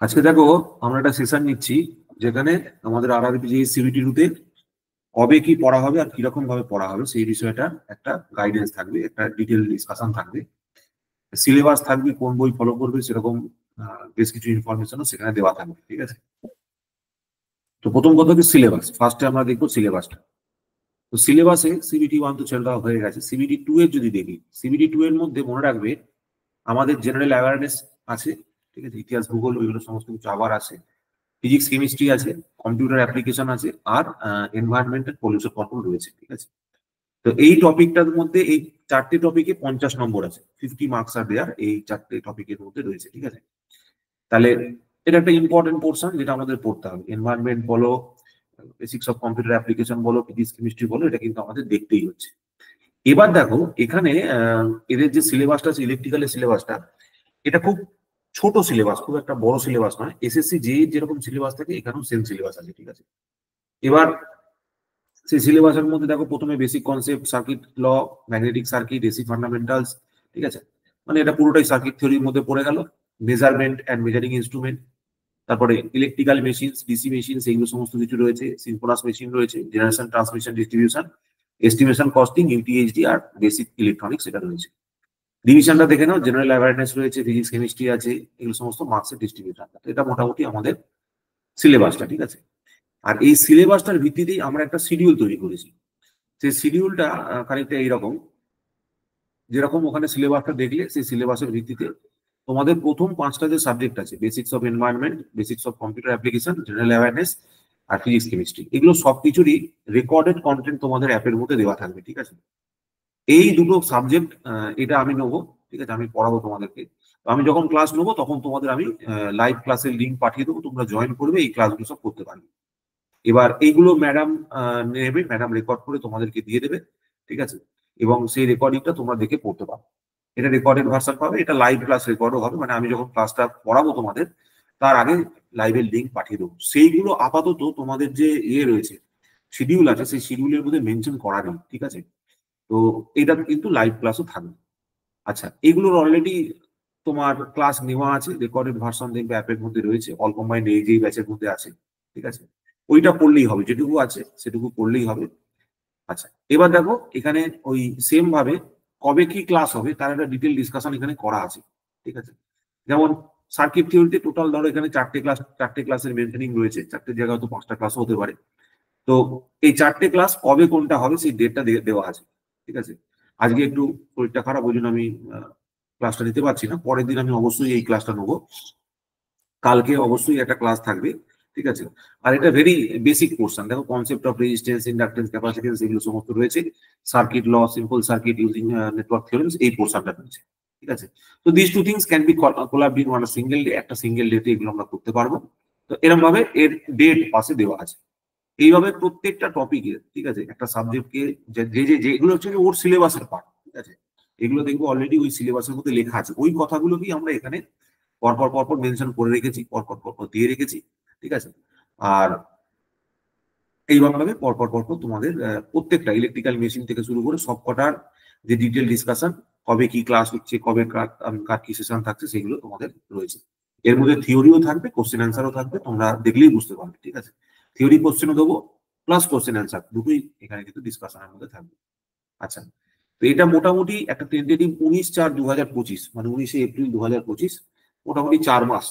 আজকে দেখো আমরা একটা সেশন নিচ্ছি যেখানে আমাদের আরআরবি সিবিটি রুতে কবে কি পড়া হবে আর কিরকম ভাবে পড়া হবে সেই বিষয়টা একটা গাইডেন্স থাকবে, একটা ডিটেল ডিসকাশন থাকবে, সিলেবাস থাকবে, কোন বই ফলো করবে সেরকম বেশ কিছু ইনফরমেশনও সেখানে দেওয়া থাকবে। ঠিক আছে, তো প্রথম কথা হচ্ছে সিলেবাস। ফার্স্টে আমরা দেখবো সিলেবাসটা। তো সিলেবাসে সিবিটি 1 তো ছেড়ে দেওয়া হয়ে গেছে। সিবিটি 2 এর যদি দেখি, সিবিটি 2 এর মধ্যে মনে রাখবে আমাদের জেনারেল অ্যাওয়ারনেস আছে, ঠিক আছে, ইতিহাস ভূগোল ওইগুলো সমস্ত কিছু আবার আছে, ফিজিক্স কেমিস্ট্রি আছে, কম্পিউটার অ্যাপ্লিকেশন আছে, আর এনভায়রনমেন্টাল পলিউশন কন্ট্রোল রয়েছে। ঠিক আছে, তো এই টপিকটার মধ্যে এই চারটে টপিকে 50 নম্বর আছে, 50 মার্কস আর দেয়ার এই চারটে টপিকের মধ্যে রয়েছে। ঠিক আছে, তাহলে এটা একটা ইম্পর্টেন্ট পোর্শন যেটা আমাদের পড়তে হবে। এনভায়রনমেন্ট বলো, বেসিক্স অফ কম্পিউটার অ্যাপ্লিকেশন বলো, ফিজিক্স কেমিস্ট্রি বলো, এটা কিন্তু আমাদের দেখতেই হচ্ছে। এবার দেখো এখানে এদের যে সিলেবাসটা আছে, ইলেকট্রিক্যালের সিলেবাসটা, এটা খুব ছোট সিলেবাস, খুব একটা বড় সিলেবাস নয়। এসএসসি যে যেরকম সিলেবাস থাকে এখানেও সেম সিলেবাস আছে। ঠিক আছে, এবার সেই সিলেবাসের মধ্যে দেখো প্রথমে basic concept, circuit law, magnetic circuit, AC fundamentals. ঠিক আছে, মানে এটা পুরোটাই সার্কিট থিওরির মধ্যে পড়ে গেল। মেজারমেন্ট অ্যান্ড মেজারিং ইনস্ট্রুমেন্ট, তারপরে ইলেকট্রিক্যাল মেশিনস, ডিসি মেশিনস, এইগুলো সমস্ত কিছু রয়েছে। সিনক্রোনাস মেশিন রয়েছে, generation, transmission, distribution, estimation, costing, UTHD আর বেসিক ইলেকট্রনিক্স, এটা রয়েছে। ডিভিশনটা দেখে নাও, জেনারেল অ্যাওয়ারনেস রয়েছে, ফিজিক্স কেমিস্ট্রি আছে, এগুলো সমস্ত মার্কসের ডিস্ট্রিবিউশন। এটা মোটামুটি আমাদের সিলেবাসটা। ঠিক আছে, আর এই সিলেবাসটার ভিত্তিতেই আমরা একটা শিডিউল তৈরি করেছি। সেই শিডিউলটা খানিকটা এইরকম, যেরকম ওখানে সিলেবাসটা দেখলে সেই সিলেবাসের ভিত্তিতে তোমাদের প্রথম 5টা যে সাবজেক্ট আছে, basics of environment, basics of computer application, general awareness আর ফিজিক্স কেমিস্ট্রি, এগুলো সবকিছুরই রেকর্ডেড কন্টেন্ট তোমাদের অ্যাপের মধ্যে দেওয়া থাকবে। ঠিক আছে, এই দুটো সাবজেক্ট এটা আমি নেবো। ঠিক আছে, আমি পড়াবো তোমাদেরকে। তো আমি যখন ক্লাস নেবো তখন তোমাদের আমি লাইভ ক্লাসের লিঙ্ক পাঠিয়ে দেবো, তোমরা জয়েন করবে, এই ক্লাসগুলো সব করতে পারবে। এবার এইগুলো ম্যাডাম নেবে, ম্যাডাম রেকর্ড করে তোমাদেরকে দিয়ে দেবে। ঠিক আছে, এবং সেই রেকর্ডিংটা তোমরা দেখে পড়তে পারো। এটা রেকর্ডেড ভার্সন পাবে, এটা লাইভ ক্লাস রেকর্ডও হবে, মানে আমি যখন ক্লাসটা পড়াবো তোমাদের তার আগে লাইভের লিঙ্ক পাঠিয়ে দেবো। সেইগুলো আপাতত তোমাদের যে রয়েছে, শিডিউল আছে, সেই শিডিউলের মধ্যে মেনশন করা নেই। ঠিক আছে, তো এটা কিন্তু লাইভ ক্লাসও থাকবে। আচ্ছা, এগুলোর অলরেডি তোমার ক্লাস নেওয়া আছে, রেকর্ডেড ভার্সন দেখবে অ্যাপের মধ্যে রয়েছে, অল কম্বাইন্ড এই যে ব্যাচের মধ্যে আছে। ঠিক আছে, ওইটা পড়লেই হবে, যেটুকু আছে সেটুকু পড়লেই হবে। আচ্ছা, এবার দেখো এখানে ওই সেম ভাবে কবে কি ক্লাস হবে তার একটা ডিটেল ডিসকাশন এখানে করা আছে। ঠিক আছে, যেমন সার্কিট থিওরিতে টোটাল ধরো এখানে চারটে ক্লাসের মেনটেনিং রয়েছে, চারটে জায়গায় তো 5টা ক্লাসও হতে পারে। তো এই চারটে ক্লাস কবে কোনটা হবে সেই ডেটটা দেওয়া আছে। ঠিক আছে, আজকে একটু শরীরটা খারাপ, ওই জন্য আমি ক্লাসটা নিতে পারছি না। পরের দিন আমি অবশ্যই এই ক্লাসটা নেবো, কালকে অবশ্যই একটা ক্লাস থাকবে। ঠিক আছে, আর এটা ভেরি বেসিক পোর্শন। দেখো concept of resistance, inductance, capacitance, এগুলো সমস্ত রয়েছে। Circuit law, simple circuit using network theorems, এই পোর্শনটা রয়েছে। ঠিক আছে, তো this two things can be clubbed in one single day, একটা সিঙ্গেল ডেতে এগুলো আমরা করতে পারবো। তো এরকম ভাবে এর ডেট পাশে দেওয়া আছে। এইভাবে প্রত্যেকটা টপিকে, ঠিক আছে, একটা সাবজেক্টকে যেগুলো হচ্ছে ওর সিলেবাসের পার্ট। ঠিক আছে, এগুলো দেখবো অলরেডি ওই সিলেবাসের মধ্যে লেখা আছে, ওই কথাগুলোকেই আমরা এখানে পরপর পরপর মেনশন করে রেখেছি, পরপর পরপর দিয়ে রেখেছি। ঠিক আছে, আর এইভাবে পরপর পরপর তোমাদের প্রত্যেকটা ইলেকট্রিক্যাল মেশিন থেকে শুরু করে সবকটার যে ডিটেল ডিসকাশন, কবে কি ক্লাস হচ্ছে, কবে কার কি সেশন থাকছে, সেগুলো তোমাদের রয়েছে। এর মধ্যে থিওরিও থাকবে, কোশ্চেন অ্যান্সারও থাকবে, তোমরা দেখলেই বুঝতে পারবে। ঠিক আছে, থিওরি কোশ্চেনও দেবো, প্লাস কোশ্চেন অ্যান্সার দুটোই এখানে কিন্তু ডিসকাশনের মধ্যে থাকবে। আচ্ছা, তো এটা মোটামুটি একটা টেন্টেটিভ 19/4/2025, মানে 19শে এপ্রিল 2025, মোটামুটি 4 মাস,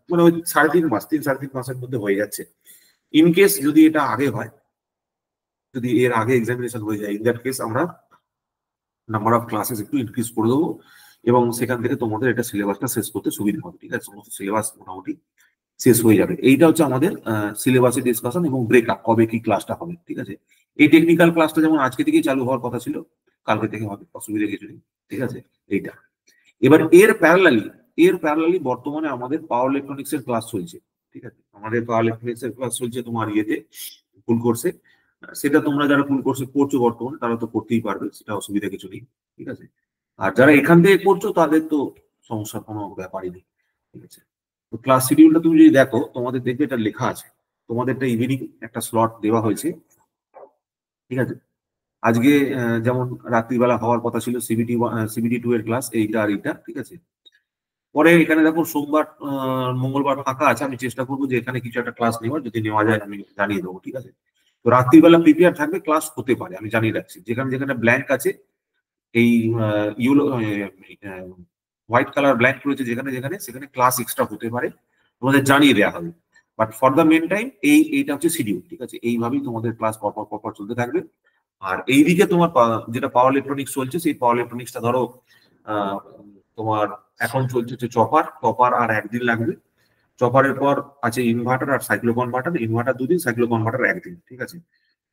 মানে ওই 3.5 মাস, 3-3.5 মাসের মধ্যে হয়ে যাচ্ছে। ইনকেস যদি এটা আগে হয়, যদি এর আগে এক্সামিনেশন হয়ে যায়, ইন দ্যাট কেস আমরা নাম্বার অফ ক্লাসেস একটু ইনক্রিজ করে দেবো, এবং সেখান থেকে তোমাদের এটা সিলেবাসটা শেষ করতে সুবিধা হবে। ঠিক আছে, সমস্ত সিলেবাস মোটামুটি শেষ হয়ে যাবে। এইটা হচ্ছে আমাদের সিলেবাসের ডিসকাশন এবং ব্রেকআপ, কবে কি ক্লাসটা হবে। ঠিক আছে, এই টেকনিক্যাল ক্লাসটা যেমন আজকে থেকেই চালু হওয়ার কথা ছিল, কালকে থেকে হবে, অসুবিধা কিছু নেই। ঠিক আছে, এইটা এবার এর প্যারালালি বর্তমানে আমাদের পাওয়ার ইলেকট্রনিক্স এর ক্লাস চলছে। ঠিক আছে, আমাদের পাওয়ার ইলেকট্রনিক্স এর ক্লাস চলছে তোমার ইয়েতে, ফুল কোর্সে। সেটা তোমরা যারা ফুল কোর্সে করছো বর্তমানে তারা তো করতেই পারবে, সেটা অসুবিধা কিছু নেই। ঠিক আছে, আর যারা এখান থেকে করছো তাদের তো সমস্যার কোনো ব্যাপারই নেই। ঠিক আছে, তো ক্লাস শিডিউলটা তুমি যদি দেখো, তোমাদের দেখবে এটা লেখা আছে, তোমাদের একটা ইভিনিং একটা স্লট দেওয়া হয়েছে। ঠিক আছে, আজকে যেমন রাত্রিবেলা হওয়ার কথা ছিল সিবিটি 2 এর ক্লাস, এইটা আর এইটা, ঠিক আছে। পরে এখানে দেখো সোমবার মঙ্গলবার ফাঁকা আছে, আমি চেষ্টা করবো যে এখানে কিছু একটা ক্লাস নেওয়ার, যদি নেওয়া যায় আমি জানিয়ে দেবো, ঠিক আছে। তো রাত্রিবেলা প্রিপেয়ার থাকবে, ক্লাস হতে পারে, আমি জানিয়ে রাখছি। যেখানে যেখানে ব্ল্যাঙ্ক আছে, এই ইউলো হোয়াইট কালার ব্ল্যাঙ্ক রয়েছে যেখানে যেখানে, সেখানে ক্লাস এক্সট্রা হতে পারে, তোমাদের জানিয়ে দেওয়া হবে। But for the main time এইটা হচ্ছে শিডিউল, ঠিক আছে। এইভাবেই তোমাদের ক্লাস পরপর পরপর চলতে থাকবে। আর এইদিকে তোমার যেটা পাওয়ার ইলেকট্রনিক্স চলছে, সেই পাওয়ার ইলেকট্রনিক্সটা ধরো আহ, তোমার এখন চলছে হচ্ছে টপার আর একদিন লাগবে। চপারের পর আছে ইনভার্টার আর সাইক্লো কনভার্টার, ইনভার্টার 2 দিন, সাইক্লো কনভার্টার 1 দিন, ঠিক আছে।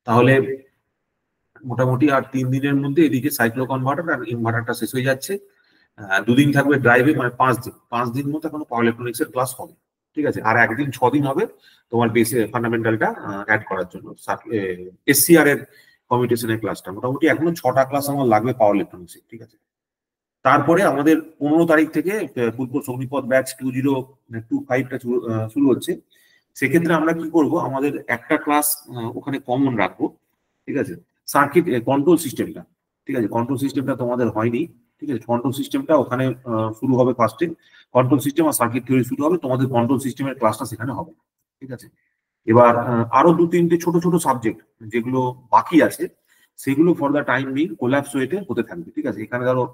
তাহলে মোটামুটি আর 3 দিনের মধ্যে এদিকে সাইক্লো কনভার্টার আর ইনভার্টারটা শেষ হয়ে যাচ্ছে। 2 দিন থাকবে ড্রাইভে, মানে 5 দিন। 5 দিন মতো এখন পাওয়ার ইলেকট্রনিক্স এর ক্লাস হবে, ঠিক আছে। আর একদিন 6 দিন হবে তোমার বেসে ফান্ডামেন্টালটা অ্যাড করার জন্য, এসসিআর এর কমিউনিকেশনের ক্লাসটা। মোটামুটি এখনো 6টা ক্লাস আমার লাগবে পাওয়ার ইলেকট্রনিক্স, ঠিক আছে। তারপরে আমাদের 15 তারিখ থেকে পূর্ব অগ্নিপথ ব্যাচ 2025টা শুরু হচ্ছে। সেক্ষেত্রে আমরা কি করব, আমাদের একটা ক্লাস ওখানে কমন রাখবো, ঠিক আছে। সার্কিট কন্ট্রোল সিস্টেমটা, ঠিক আছে। কন্ট্রোল সিস্টেমটা তোমাদের হয়নি, ঠিক আছে। কন্ট্রোল সিস্টেমটা ওখানে শুরু হবে ফার্স্টে। কন্ট্রোল সিস্টেম আর সার্কিট থিওরি শুরু হবে, তোমাদের কন্ট্রোল সিস্টেমের ক্লাসটা সেখানে হবে, ঠিক আছে। এবার আরো 2-3টে ছোট ছোট সাবজেক্ট যেগুলো বাকি আছে, সেগুলো for the time being collapse ওয়েতে হতে থাকবে, ঠিক আছে। এখানে ধরো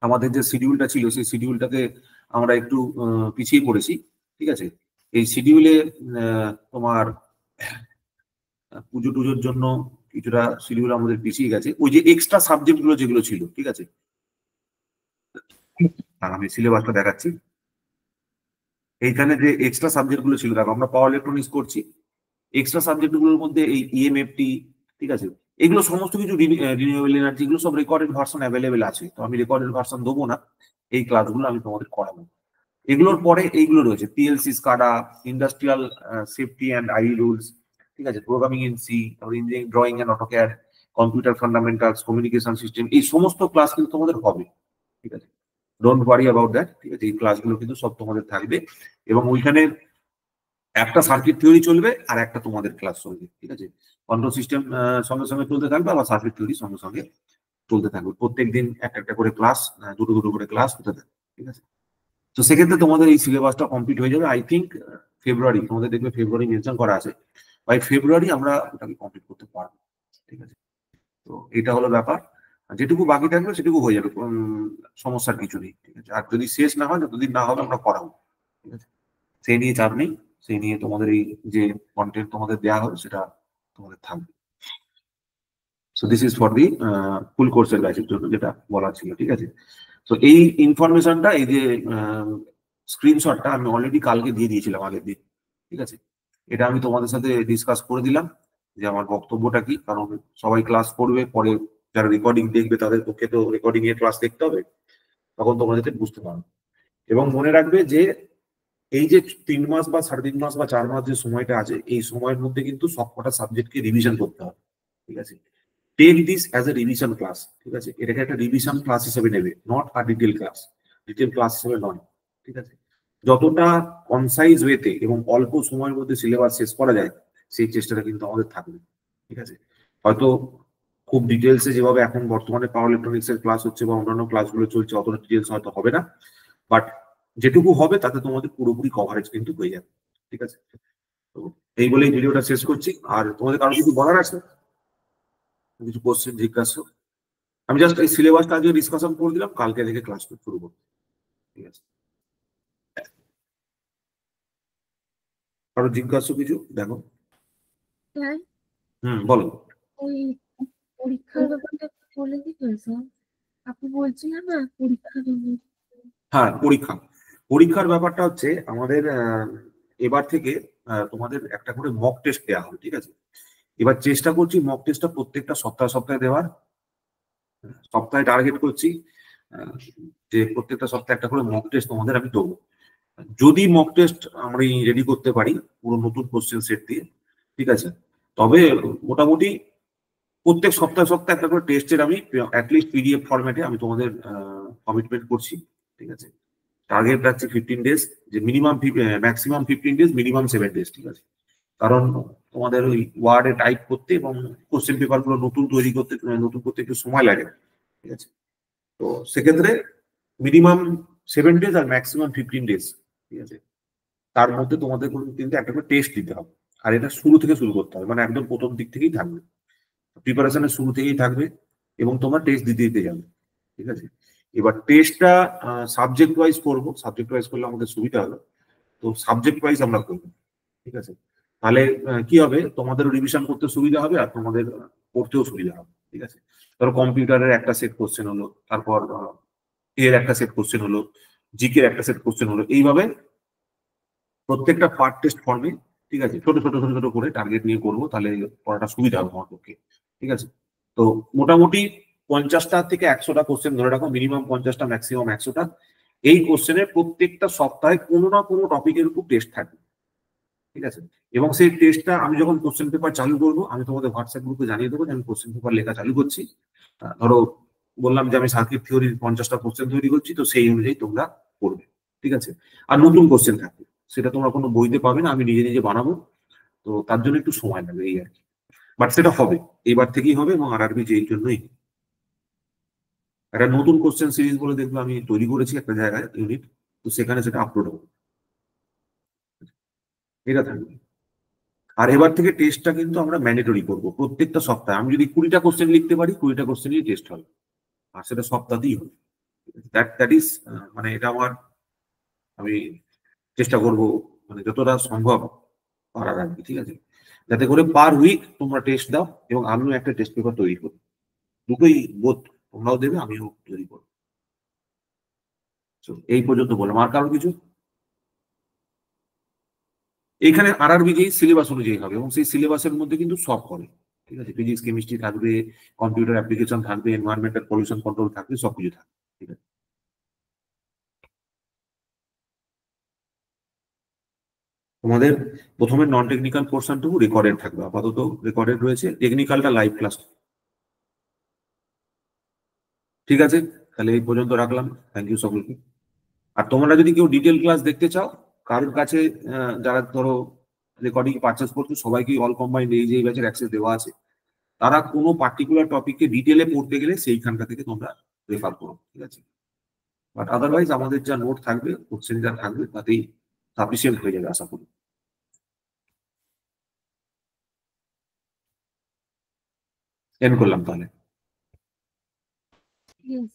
আমাদের যে শিডিউলটা ছিল, সেই শিডিউলটাকে আমরা একটু পিছিয়ে পড়েছি, ঠিক আছে। এই শিডিউলে তোমার পুজো টুজোর জন্য কিছুটা শিডিউল আমাদের পিছিয়ে গেছে। ওই যে এক্সট্রা সাবজেক্ট গুলো যেগুলো ছিল, ঠিক আছে, আমি সিলেবাসটা দেখাচ্ছি। এইখানে যে এক্সট্রা সাবজেক্ট গুলো ছিল, দেখো আমরা পাওয়ার ইলেকট্রনিক্স করছি, এক্সট্রা সাবজেক্ট গুলোর মধ্যে এই ইএমএফটি, ঠিক আছে, এগুলো সমস্ত কিছু রিনিউয়েবল এনার্জি, এগুলো সব রেকর্ডেড ভার্সন অ্যাভেলেবেল আছে। তো আমি রেকর্ডেড ভার্সন দেবো না, এই ক্লাসগুলো আমি তোমাদের করাবো। এগুলোর পরে এইগুলো রয়েছে PLC, SCADA, industrial safety and I rules, ঠিক আছে, প্রোগ্রামিং ইন সি, তারপর engineering drawing and AutoCAD, computer fundamentals, communication system, এই সমস্ত ক্লাস কিন্তু তোমাদের হবে, ঠিক আছে। ডোন্ট ওয়ারি অ্যাবাউট দ্যাট, ঠিক আছে। এই ক্লাসগুলো কিন্তু সব তোমাদের থাকবে, এবং ওইখানে একটা সার্কিট থিওরি চলবে আর একটা তোমাদের ক্লাস চলবে, ঠিক আছে। কন্ট্রোল সিস্টেম সঙ্গে সঙ্গে চলতে থাকবে, আবার সার্কিট থিওরি সঙ্গে সঙ্গে চলতে থাকবে। প্রত্যেকদিন একটা একটা করে ক্লাস, দুটো দুটো করে ক্লাস হতে থাকবে, ঠিক আছে। তো সেক্ষেত্রে তোমাদের এই সিলেবাসটা কমপ্লিট হয়ে যাবে, আই থিঙ্ক ফেব্রুয়ারি, তোমাদের দেখবে ফেব্রুয়ারি মেনশন করা আছে। বাই ফেব্রুয়ারি আমরা ওটাকে কমপ্লিট করতে পারবো, ঠিক আছে। তো এটা হলো ব্যাপার। আর যেটুকু বাকি থাকবে সেটুকু হয়ে যাবে, সমস্যার কিছু নেই, ঠিক আছে। আর যদি শেষ না হয়, যতদিন না হবে আমরা করাবো, ঠিক আছে। সেই নিয়ে চাপ নেই, সেই নিয়ে তোমাদের এই যে কন্টেন্ট তোমাদের দেওয়া হবে সেটা তোমাদের থাকবে। So this is for the full কোর্সের ব্যাচের জন্য যেটা বলার ছিল, ঠিক আছে। তো এই ইনফরমেশনটা, এই যে স্ক্রিনশটটা আমি অলরেডি কালকে দিয়ে দিয়েছিলাম, আগের দিন, ঠিক আছে। এটা আমি তোমাদের সাথে ডিসকাস করে দিলাম যে আমার বক্তব্যটা কি, কারণ সবাই ক্লাস করবে, পরে যারা রেকর্ডিং দেখবে তাদের পক্ষে তো রেকর্ডিং এর ক্লাস দেখতে হবে, তখন তোমরা যাতে বুঝতে পারো। এবং মনে রাখবে যে এই যে 3 মাস বা 3.5 মাস বা 4 মাস যে সময়টা আছে, এই সময়ের মধ্যে কিন্তু সবকটা সাবজেক্টকে রিভিশন করতে হবে, ঠিক আছে। Take this as a revision class, ঠিক আছে। এটাকে একটা রিভিশন ক্লাস হিসেবে নেবে, not a detail class. Detail class হিসেবে নয়, ঠিক আছে। যতটা কনসাইজ ওয়েতে এবং অল্প সময়ের মধ্যে সিলেবাস শেষ করা যায়, সেই চেষ্টাটা কিন্তু আমাদের থাকবে, ঠিক আছে। হয়তো খুব ডিটেলসে যেভাবে এখন বর্তমানে পাওয়ার ইলেকট্রনিক্স এর ক্লাস হচ্ছে বা অন্যান্য ক্লাসগুলো চলছে, অতটা ডিটেলস হয়তো হবে না, বাট যেটুকু হবে তাতে তোমাদের পুরোপুরি কভারেজ কিন্তু হয়ে যাবে, ঠিক আছে। তো এই বলেই ভিডিওটা শেষ করছি। আর তোমাদের কারো কিছু বলার আছে, কিছু কোশ্চেন জিজ্ঞাসা? আমি জাস্ট এই সিলেবাসটা আজকে ডিসকাশন করে দিলাম, কালকে থেকে ক্লাস শুরু করবো, ঠিক আছে। কারো জিজ্ঞাসা কিছু দেখো? স্যার, বলো। ওই পরীক্ষার ব্যাপারটা একটু বলে দিবেন স্যার? আপনি বলছিলেন না পরীক্ষা দেবো। হ্যাঁ, পরীক্ষার ব্যাপারটা হচ্ছে আমাদের এবার থেকে তোমাদের একটা করে মক টেস্ট দেওয়া হবে, ঠিক আছে। এবার চেষ্টা করছি মক টেস্টটা প্রত্যেকটা সপ্তাহে সপ্তাহে দেওয়ার, সপ্তাহে টার্গেট করছি যে প্রত্যেকটা সপ্তাহে একটা করে মক টেস্ট তোমাদের আমি দেবো। যদি মক টেস্ট আমরা রেডি করতে পারি পুরো নতুন কোশ্চেন সেট দিয়ে, ঠিক আছে, তবে মোটামুটি প্রত্যেক সপ্তাহে সপ্তাহে একটা করে টেস্টের আমি অ্যাটলিস্ট পিডিএফ ফরম্যাটে আমি তোমাদের কমিটমেন্ট করছি, ঠিক আছে। টার্গেট রাখছি 15 ডেজ, যে minimum maximum 15 days, minimum 7 days, ঠিক আছে। কারণ তোমাদের ওই ওয়ার্ডে টাইপ করতে এবং কোশ্চেন পেপার গুলো নতুন তৈরি করতে, নতুন করতে একটু সময় লাগে, ঠিক আছে। তো সেক্ষেত্রে মিনিমাম 7 days আর ম্যাক্সিমাম 15 days, ঠিক আছে, তার মধ্যে তোমাদের কিন্তু একটা করে টেস্ট দিতে হবে। আর এটা শুরু থেকে শুরু করতে হবে, মানে একদম প্রথম দিক থেকেই থাকবে, প্রিপারেশনের শুরু থেকেই থাকবে এবং তোমার টেস্ট দিতে দিতে যাবে, ঠিক আছে। এবার টেস্টটা সাবজেক্ট ওয়াইজ করবো, সাবজেক্ট ওয়াইজ করলে আমাদের সুবিধা হবে। তো সাবজেক্ট ওয়াইজ আমরা করবো, ঠিক আছে। তাহলে কি হবে, তোমাদের রিভিশন করতে সুবিধা হবে আর তোমাদের পড়তেও সুবিধা হবে, ঠিক আছে। ধরো কম্পিউটারের একটা সেট কোশ্চেন হলো, তারপর এর একটা সেট কোশ্চেন হলো, জিকের একটা সেট কোশ্চেন হলো, এইভাবে প্রত্যেকটা পার্ট টেস্ট ফর্মে, ঠিক আছে, ছোট ছোট ছোট ছোট করে টার্গেট নিয়ে করবো, তাহলে পড়াটা সুবিধা হবে তোমার পক্ষে, ঠিক আছে। তো মোটামুটি 50টা থেকে 100টা কোশ্চেন ধরে রাখো, মিনিমাম 50টা, ম্যাক্সিমাম 100টা। এই কোশ্চেনের প্রত্যেকটা সপ্তাহে কোনো না কোনো টপিকের উপর টেস্ট থাকবে, ঠিক আছে। এবং সেই টেস্টটা আমি যখন কোশ্চেন পেপার চালু করবো, আমি তোমাদের হোয়াটসঅ্যাপ গ্রুপে জানিয়ে দেবো যে আমি কোশ্চেন পেপার লেখা চালু করছি। ধরো বললাম যে আমি সার্কিট থিওরির 50টা কোশ্চেন তৈরি করছি, তো সেই অনুযায়ী তোমরা করবে, ঠিক আছে। আর নতুন কোশ্চেন থাকবে, সেটা তোমরা কোনো বইতে পাবে না, আমি নিজে নিজে বানাবো। তো তার জন্য একটু সময় লাগবে এই আর কি, বাট সেটা হবে, এবার থেকেই হবে। এবং আরআরবি যে এই জন্যই একটা নতুন কোশ্চেন সিরিজ বলে দেখবে আমি তৈরি করেছি একটা জায়গায় ইউনিট, তো সেখানে সেটা আপলোড হবে, এটা থাকবে। আর এবার থেকে টেস্টটা কিন্তু আমরা ম্যান্ডেটরি করবো প্রত্যেকটা সপ্তাহে। আমি যদি 20টা কোশ্চেন লিখতে পারি, 20টা কোশ্চেনই টেস্ট হবে, আর সেটা সপ্তাহতেই হবে। দ্যাট দ্যাট ইজ, মানে এটা আমার, আমি চেষ্টা করব মানে যতটা সম্ভব পারার আর কি, ঠিক আছে, যাতে করে পার উইক তোমরা টেস্ট দাও এবং আমিও একটা টেস্ট পেপার তৈরি করি, দুটোই বোধ তোমরাও দেবে আমিও তৈরি করবো। So, এই পর্যন্ত বললাম, আর কারো কিছু? এইখানে আরআরবি যেই সিলেবাস অনুযায়ী হবে এবং সেই সিলেবাসের মধ্যে কিন্তু সব হবে, ঠিক আছে। ফিজিক্স, কেমিস্ট্রি থাকবে, কম্পিউটার অ্যাপ্লিকেশন থাকবে, এনভায়রনমেন্টাল পলিউশন কন্ট্রোল থাকবে, সবকিছু থাকবে, ঠিক আছে। তোমাদের প্রথমে নন টেকনিক্যাল পোর্শনটুকু রেকর্ডেড থাকবে, আপাতত রেকর্ডেড রয়েছে, টেকনিক্যালটা লাইভ ক্লাস, ঠিক আছে। তাহলে এই পর্যন্ত রাখলাম, থ্যাংক ইউ সকলকে। আর তোমরা যদি কেউ ডিটেল ক্লাস দেখতে চাও, কারোর কাছে যারা ধরো রেকর্ডিং পারচেস করছো, সবাইকে অল কম্বাইন্ড এই যে ব্যাচের অ্যাক্সেস দেওয়া আছে, তারা কোনো পার্টিকুলার টপিককে ডিটেলে পড়তে গেলে সেইখানটা থেকে তোমরা রেফার করো, ঠিক আছে। বাট আদারওয়াইজ আমাদের যা নোট থাকবে, কোশ্চেন যা থাকবে, তাতেই সাফিসিয়েন্ট হয়ে যাবে আশা করি। এন্ড করলাম তাহলে। Yes.